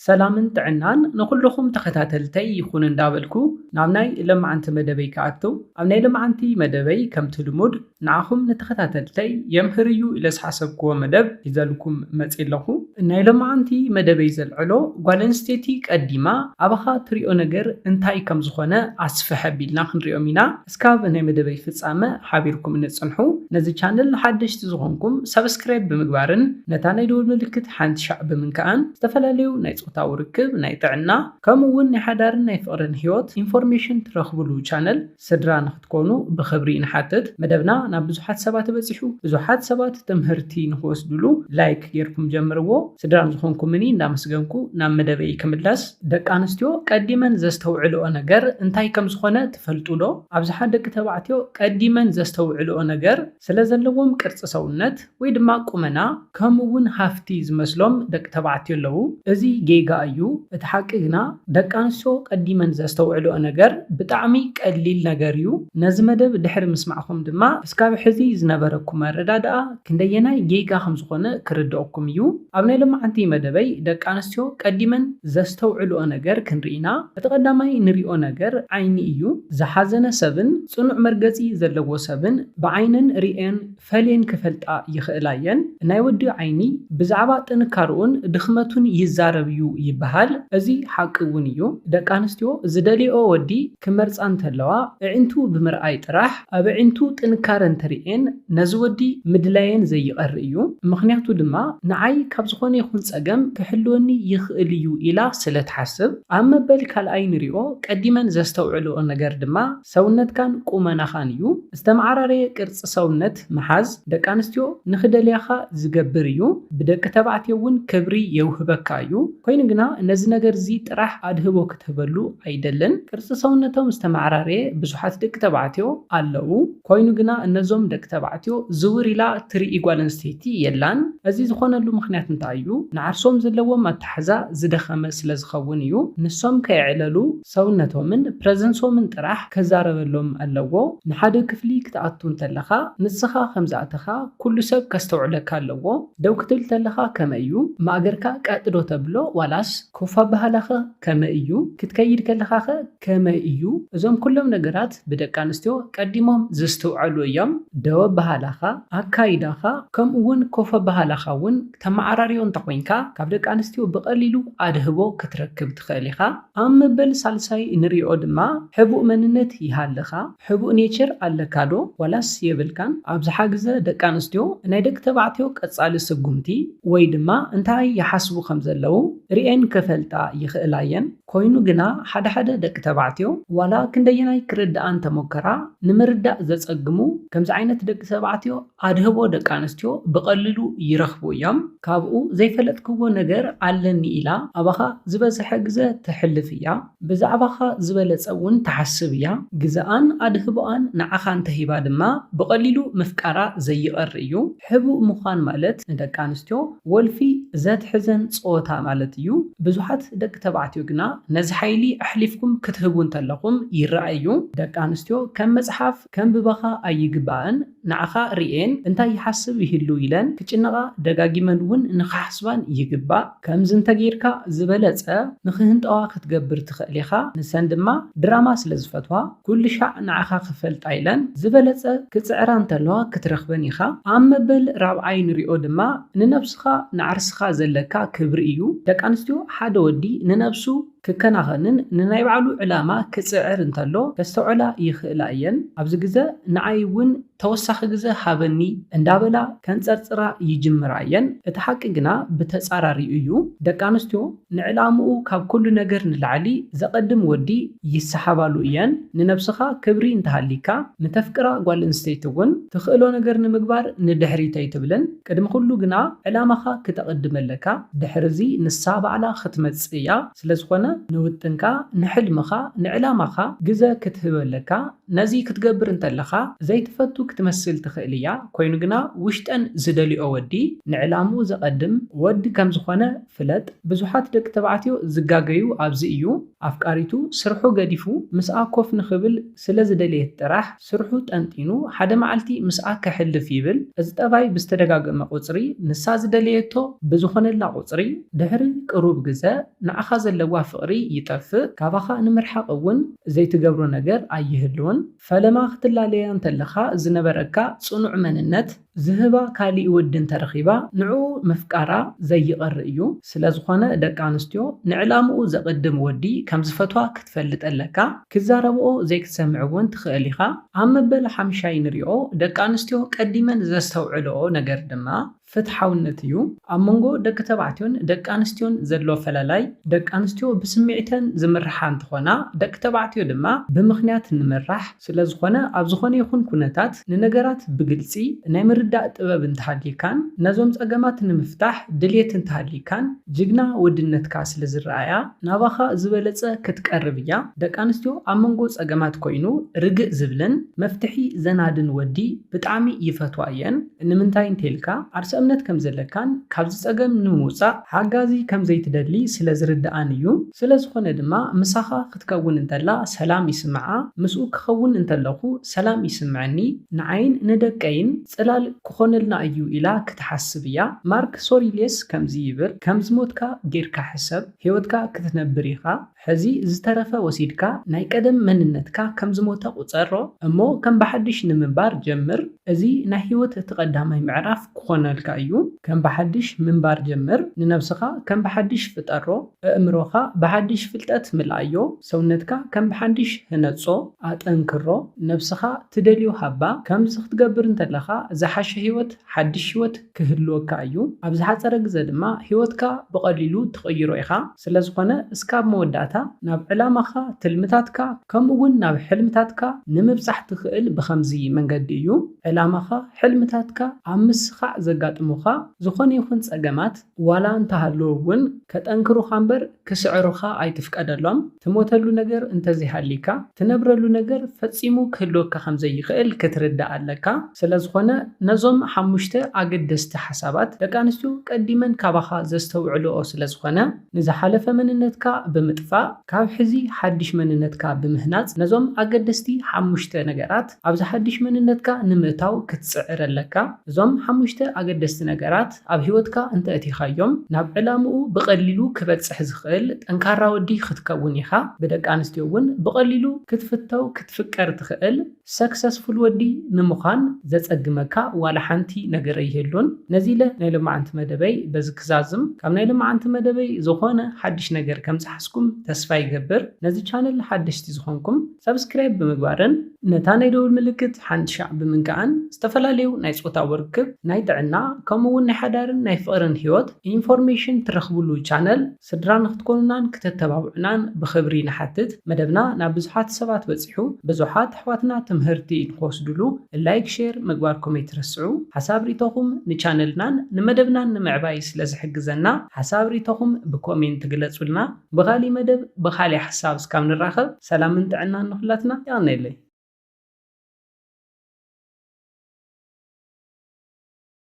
سلامن ጥዕናን ንኹልኹም ተኸታተልተይ ይኹን እንዳበልኩ ናብ ናይ ለማዓንቲ መደበይ ከኣቱ ኣብ ናይ ለማዓንቲ መደበይ ከምቲ ልሙድ ንዓኹም ንተኸታተልተይ የምህርዩ ኢለ ዝሓሰብክዎ መደብ ሒዘልኩም መፅእ ኣለኹ። ናይ ለማዓንቲ መደበይ ዘልዕሎ ጓል ኣንስተይቲ ቀዲማ ኣባኻ ትሪኦ ነገር እንታይ ከም ዝኾነ ኣስፍሕ ኣቢልና ክንሪኦም ኢና። እስካብ ናይ መደበይ ፍጻመ ሓቢርኩም ንጽንሑ። ነዚ ቻነል ሓደሽቲ ዝኾንኩም ሰብስክራይብ ብምግባርን ነታ ናይ ደወል ምልክት ሓንቲ ሻዕ ብምንካኣን ዝተፈላለዩ ናይ ፆታዊ ርክብ ናይ ጥዕና ከምኡ እውን ናይ ሓዳርን ናይ ፍቕርን ህይወት ኢንፎርሜሽን ትረኽብሉ ቻነል ስድራ ንኽትኮኑ ብኽብሪ ንሓትት። መደብና ናብ ብዙሓት ሰባት በፂሑ ብዙሓት ሰባት ትምህርቲ ንኽወስድሉ ላይክ ጌርኩም ጀምርዎ። ስድራ ዝኾንኩምኒ እንዳመስገንኩ ናብ መደበይ ክምለስ። ደቂ ኣንስትዮ ቀዲመን ዘስተውዕልኦ ነገር እንታይ ከም ዝኾነ ትፈልጡ ዶ? ኣብዝሓ ደቂ ተባዕትዮ ቀዲመን ዘስተውዕልኦ ነገር ስለ ዘለዎም ቅርፂ ሰውነት ወይ ድማ ቁመና ከምኡ እውን ሃፍቲ ዝመስሎም ደቂ ተባዕትዮ ኣለዉ። እዚ ጌጋ እዩ። እቲ ሓቂ ግና ደቂ ኣንስትዮ ቀዲመን ዘስተውዕልኦ ነገር ብጣዕሚ ቀሊል ነገር እዩ። ነዚ መደብ ድሕሪ ምስማዕኩም ድማ እስካብ ሕዚ ዝነበረኩም ኣረዳድኣ ክንደየናይ ጌጋ ከም ዝኾነ ክርድአኩም እዩ። ኣብ ናይ ለማዓንቲ መደበይ ደቂ ኣንስትዮ ቀዲመን ዘስተውዕልኦ ነገር ክንርኢና። እቲ ቀዳማይ ንሪኦ ነገር ዓይኒ እዩ። ዝሓዘነ ሰብን ጽኑዕ መርገፂ ዘለዎ ሰብን ብዓይነን ሪአን ፈልየን ክፈልጣ ይኽእላ እየን። ናይ ወዲ ዓይኒ ብዛዕባ ጥንካርኡን ድኽመቱን ይዛረብ እዩ ይበሃል። እዚ ሓቂ እውን እዩ። ደቂ ኣንስትዮ ዝደልይኦ ወዲ ክመርፃ እንተለዋ ኣዒንቱ ብምርኣይ ጥራሕ ኣብ ኣዒንቱ ጥንካረ እንተሪአን ነዚ ወዲ ምድላየን ዘይቐር እዩ። ምክንያቱ ድማ ንዓይ ካብ ዝኾነ ይኹን ፀገም ክሕልወኒ ይኽእል እዩ ኢላ ስለ ትሓስብ። ኣብ መበል ካልኣይ ንሪኦ ቀዲመን ዘስተውዕልኦ ነገር ድማ ሰውነትካን ቁመናኻን እዩ። ዝተመዓራረየ ቅርፂ ሰውነት መሓዝ ደቂ ኣንስትዮ ንኽደልያኻ ዝገብር እዩ። ብደቂ ተባዕትዮ እውን ክብሪ የውህበካ እዩ። ኮይኑ ግና ነዚ ነገር እዚ ጥራሕ ኣድህቦ ክትህበሉ ኣይደለን። ቅርፂ ሰውነቶም ዝተመዓራረየ ብዙሓት ደቂ ተባዕትዮ ኣለዉ። ኮይኑ ግና እነዞም ደቂ ተባዕትዮ ዝውር ኢላ ትርኢ ጓል ኣንስተይቲ የላን። እዚ ዝኾነሉ ምክንያት እንታይ እዩ? ንዓርሶም ዘለዎም ኣተሓዛ ዝደኸመ ስለ ዝኸውን እዩ። ንሶም ከይዕለሉ ሰውነቶምን ፕረዘንሶምን ጥራሕ ከዛረበሎም ኣለዎ። ንሓደ ክፍሊ ክትኣቱ እንተለኻ ንስኻ ከምዝኣተኻ ኩሉ ሰብ ከስተውዕለካ ኣለዎ። ደው ክትብል ተለኻ ከመይ እዩ? ማእገርካ ቀጥዶ ተብሎ ዋላስ ኮፍ ኣበሃላኸ ከመይ እዩ? ክትከይድ ከለኻኸ ከመይ እዩ? እዞም ኩሎም ነገራት ብደቂ ኣንስትዮ ቀዲሞም ዝስተውዐሉ እዮም። ደው ኣበሃላኻ፣ ኣካይዳኻ ከምኡ እውን ኮፍ ኣበሃላኻ እውን ተመዓራርዮ እንተኮይንካ ካብ ደቂ ኣንስትዮ ብቐሊሉ ኣድህቦ ክትረክብ ትኽእል ኢኻ። ኣብ መበል ሳልሳይ ንሪኦ ድማ ሕቡእ መንነት ይሃለኻ። ሕቡእ ኔቸር ኣለካ ዶ ዋላስ የብልካን? ኣብዝሓ ግዜ ደቂ ኣንስትዮ ናይ ደቂ ተባዕትዮ ቀጻሊ ስጉምቲ ወይ ድማ እንታይ ይሓስቡ ከም ዘለው ሪአን ከፈልጣ ይኽእላ እየን። ኮይኑ ግና ሓደ ሓደ ደቂ ተባዕትዮ ዋላ ክንደየናይ ክርዳኣ እንተሞከራ ንምርዳእ ዘፀግሙ ከምዚ ዓይነት ደቂ ተባዕትዮ ኣድህቦ ደቂ ኣንስትዮ ብቐሊሉ ይረኽቡ እዮም። ካብኡ ዘይፈለጥክዎ ነገር ኣለኒ ኢላ ኣባኻ ዝበዝሐ ግዜ ትሕልፍ እያ። ብዛዕባኻ ዝበለፀ እውን ትሓስብ እያ። ግዛኣን ኣድህቦኣን ንዓኻ እንተሂባ ድማ ብቐሊሉ ምፍቃራ ዘይቐር እዩ። ሕቡእ ምዃን ማለት ንደቂ ኣንስትዮ ወልፊ ዘትሕዘን ፆታ ማለት እዩ። ብዙሓት ደቂ ተባዕትዮ ግና ነዚ ሓይሊ ኣሕሊፍኩም ክትህቡ እንተለኹም ይረኣዩ። ደቂ ኣንስትዮ ከም መፅሓፍ ከም ብባኻ ኣይግባአን። ንዓኻ ሪኤን እንታይ ይሓስብ ይህሉ ኢለን ክጭነቓ ደጋጊመን እውን ንኽሓስባን ይግባእ። ከምዚ እንተጌርካ ዝበለፀ ንኽህንጠዋ ክትገብር ትኽእል ኢኻ። ንሰን ድማ ድራማ ስለ ዝፈትዋ ኩሉ ሻዕ ንዓኻ ክፈልጣ ኢለን ዝበለፀ ክፅዕራ እንተለዋ ክትረኽበን ኢኻ። ኣብ መበል ራብዓይ ንሪኦ ድማ ንነብስኻ ንዓርስኻ ዘለካ ክብሪ እዩ። ደቂ ኣንስትዮ ሓደ ወዲ ንነብሱ ክከናኸንን ንናይ ባዕሉ ዕላማ ክፅዕር እንተሎ ከስተውዕላ ይኽእላ እየን። ኣብዚ ግዜ ንዓይ እውን ተወሳኺ ግዜ ሃበኒ እንዳበላ ከንፀርፅራ ይጅምራ እየን። እቲ ሓቂ ግና ብተፃራሪኡ እዩ። ደቂ ኣንስትዮ ንዕላምኡ ካብ ኩሉ ነገር ንላዕሊ ዘቐድም ወዲ ይሰሓባሉ እየን። ንነብስኻ ክብሪ እንተሃሊካ ንተፍቅራ ጓል ኣንስተይቲ እውን ትኽእሎ ነገር ንምግባር ንድሕሪት ኣይትብልን። ቅድሚ ኩሉ ግና ዕላማኻ ክተቐድመለካ ድሕርዚ ንሳ ባዕላ ክትመፅእ እያ። ስለዝኾነ ንውጥንካ ንሕልምኻ ንዕላማኻ ግዜ ክትህበለካ نزي كتقبر انتلخا زي تفتو كتمثل تخيليا كوينو جنا وشتن زدلي ودي نعلامو زقدم ود كم زخانة فلت بزوحات دك تبعتيو زقاقيو أبزئيو أفكاريتو سرحو قديفو مساء كوف نخبل سلا زدلي التراح سرحو تانتينو حدا معلتي مساء كحل فيبل ازتاباي بستدقاق مقوصري نسا زدليتو بزخانة لا قوصري دهري قروب جزاء نعخاز اللوا فقري يطفق كافاخا نمرحق اون زي تقبرو نجر ايهلون فلما اختلالي انتلخا زنبركا صنوع مننت زهبا كالي ودن ترخيبا نعو مفكارا زي يقرئيو سلازخوانا دك انستيو نعلامو زقدم ودي كم زفتوا كتفلت ألكا كزاربو زي كتسمعون تخيليخا عم بل حمشاي نريو دك انستيو قديمن زستوعلو نجر دما فتحاونتيو امونغو دك تبعتيون دك انستيون زلو فلالاي دك انستيو بسمعتن زمرحان تخونا دك تبعتيو دما بمخنيات نمرح سلازخوانا ابزخوني يخون كونتات ننجرات بقلصي نمرداء طبب انتحاليكان نزوم صقمات نمفتاح دليت انتحاليكان جigna ودنت كاس لزرايا ناباخا زبلصه كتقربيا دك انستيو امونغو صقمات كوينو رግእ ዝብልን مفتحي زنادن ودي بطعمي يفتواين نمنتاين تيلكا أمنت كم زلكان كابز أجم نموسا حجازي كم زيت دلي سلازرد آنيو سلازخون دما مساخا خدكون انتلا سلام يسمعا مسؤول خون انتلاخو سلام يسمعني نعين ندكين سلال كخونلنا أيو إلا كتحسبيا مارك سوريليس كم زيبر كم زموتكا غيركا حسب هيوتكا كتنبريخا حزي زترفا وسيدكا ناي قدم مننتكا كم زموتا قصرو امو كم بحدش نمنبار جمر ازي نا هيوت تقدامي معرف كخونل كايو كم بحدش منبار جمر ننفسخا كم بحدش فتقرو امروخا بحدش فلتت ملايو سونتكا كم بحدش هنصو اطنكرو نفسخا تدليو حبا كم زخت تقبر انتلخا زحش هيوت حدش هيوت كهلو كايو ابزحا صرق زدما هيوتكا بقليلو تغيرو ايخا سلازخونه اسكاب موداتا ناب علامخا تلمتاتكا كمون ناب حلمتاتكا نمبصح تخيل بخمزي منقديو علامخا حلمتاتكا امسخا زقاطموخا زخون يخون صقمات والا انتهالوون كتنكرو خامبر كسعروخا ايتفقدلهم تموتلو ነገር እንተዚ ሃሊካ ትነብረሉ ነገር ፈጺሙ ክህልወካ ከም ዘይኽእል ክትርዳእ ኣለካ ስለዝኾነ ነዞም ሓሙሽተ ኣገደስቲ ሓሳባት ደቂ ኣንስትዮ ቀዲመን ካባኻ ዘስተውዕልኦ ስለዝኾነ ንዝሓለፈ መንነትካ ብምጥፋእ ካብ ሕዚ ሓድሽ መንነትካ ብምህናጽ ነዞም ኣገደስቲ ሓሙሽተ ነገራት ኣብዚ ሓድሽ መንነትካ ንምእታው ክትጽዕር ኣለካ እዞም ሓሙሽተ ኣገደስቲ ነገራት ኣብ ህይወትካ እንተእቲኻዮም ናብ ዕላምኡ ብቐሊሉ ክበጽሕ ዝኽእል ጠንካራ ወዲ ክትከውን ኢኻ بدك أنستيون بقليلو كتفتو كتفكر تخيل سكسسفول ودي نمخان زت أجمكا ولا حنتي نجريه اللون نزيلة نيلو مع أنت مدبي بزكزازم كم نيلو مع أنت مدبي زخانة حدش نجر كم تحسكم تسفاي جبر نزي channel حدش تزخانكم سبسكرايب بمقبارن نتاني دول ملكت حند شعب من كأن استفلاليو نايس وتاوركب نايد عنا كمون حدارن نايفقرن هيوت information ترخبولو channel سدران نختكونان كتتبعونان بخبرين حتت مدبنا نابزحات سبات بزحو بزحات حواتنا تمهرتي نخوصدلو اللايك شير مقباركم يترسعو حساب ريتوكم نشانلنان نمدبنا نمعبايس لزحقزنا حساب ريتوكم بكومين تقلصولنا بغالي مدب بخالي حساب سكام نراخب سلام انت عنا نخلاتنا يالنا إلي